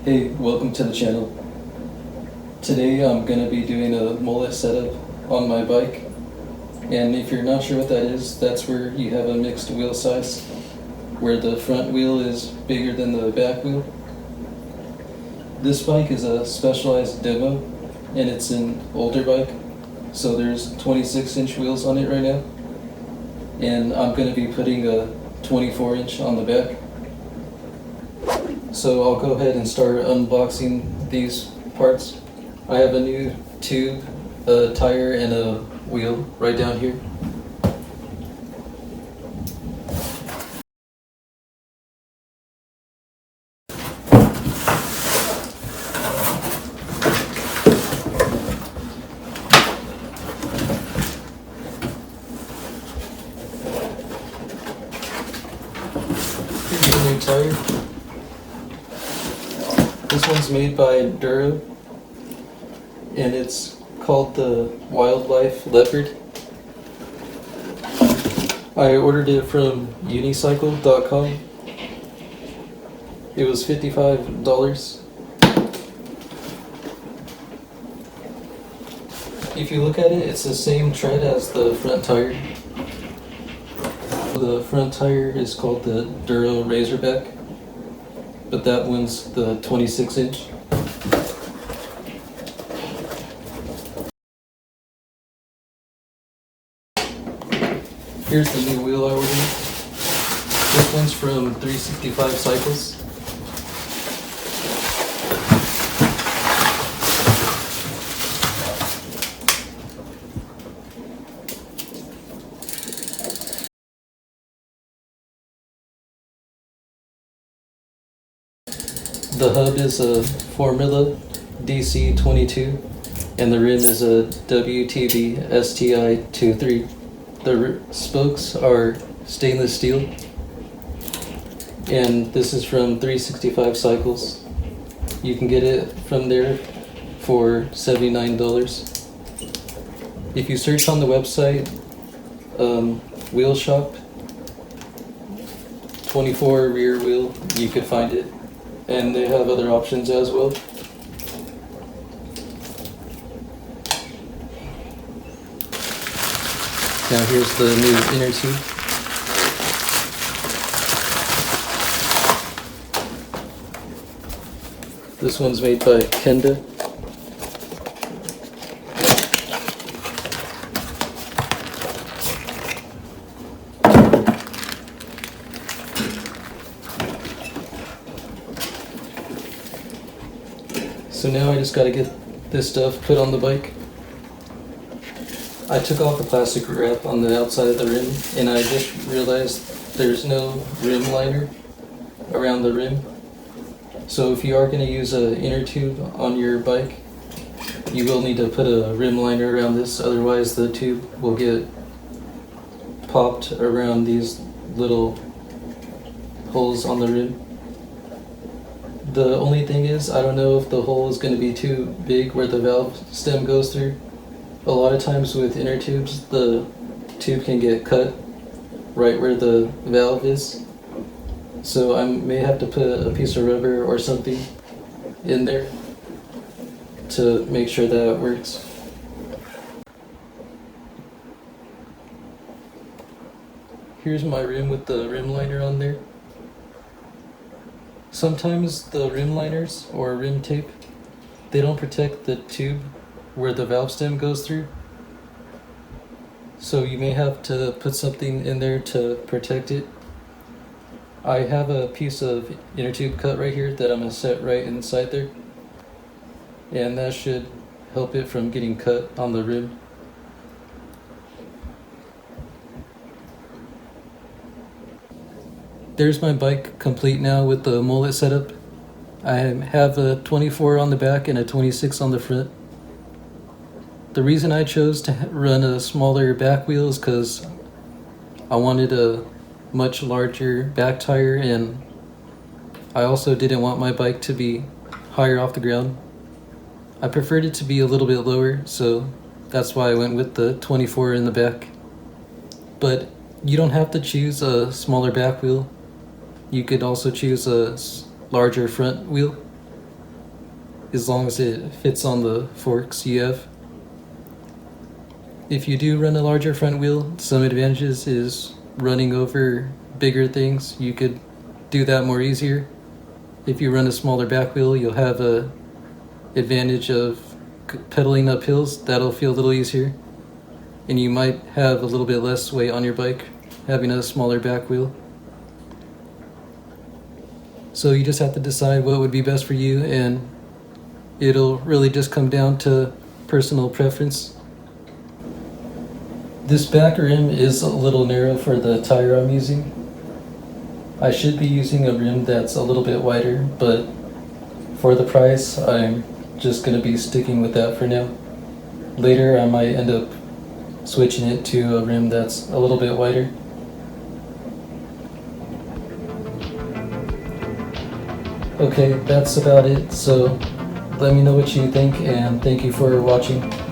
Hey, welcome to the channel. Today I'm going to be doing a mullet setup on my bike. And if you're not sure what that is, that's where you have a mixed wheel size, where the front wheel is bigger than the back wheel. This bike is a specialized demo, and it's an older bike, so there's 26-inch wheels on it right now. And I'm going to be putting a 24-inch on the back. So I'll go ahead and start unboxing these parts. I have a new tube, a tire, and a wheel right down here. Here's the new tire. This one's made by Duro, and it's called the Wildlife Leopard. I ordered it from unicycle.com. It was $55. If you look at it, it's the same tread as the front tire. The front tire is called the Duro Razorback, but that one's the 26-inch. Here's the new wheel I ordered. This one's from 365 Cycles. The hub is a Formula DC22, and the rim is a WTB STI 23. The spokes are stainless steel, and this is from 365 Cycles. You can get it from there for $79. If you search on the website, wheel shop 24 rear wheel, you could find it. And they have other options as well. Now here's the new inner tube. This one's made by Kenda. So now I just gotta get this stuff put on the bike. I took off the plastic wrap on the outside of the rim, and I just realized there's no rim liner around the rim. So if you are gonna use an inner tube on your bike, you will need to put a rim liner around this, otherwise the tube will get popped around these little holes on the rim. The only thing is, I don't know if the hole is going to be too big where the valve stem goes through. A lot of times with inner tubes, the tube can get cut right where the valve is. So I may have to put a piece of rubber or something in there to make sure that it works. Here's my rim with the rim liner on there. Sometimes the rim liners or rim tape, they don't protect the tube where the valve stem goes through. So you may have to put something in there to protect it. I have a piece of inner tube cut right here that I'm going to set right inside there. And that should help it from getting cut on the rim. There's my bike complete now with the mullet setup. I have a 24 on the back and a 26 on the front. The reason I chose to run a smaller back wheel is because I wanted a much larger back tire, and I also didn't want my bike to be higher off the ground. I preferred it to be a little bit lower, so that's why I went with the 24 in the back. But you don't have to choose a smaller back wheel. You could also choose a larger front wheel. as long as it fits on the forks you have. If you do run a larger front wheel, some advantages is running over bigger things. You could do that more easier. If you run a smaller back wheel, you'll have a advantage of pedaling up hills. That'll feel a little easier. And you might have a little bit less weight on your bike having a smaller back wheel. So you just have to decide what would be best for you, and it'll really just come down to personal preference. This back rim is a little narrow for the tire I'm using. I should be using a rim that's a little bit wider, but for the price, I'm just going to be sticking with that for now. Later, I might end up switching it to a rim that's a little bit wider. Okay, that's about it. So let me know what you think, and thank you for watching.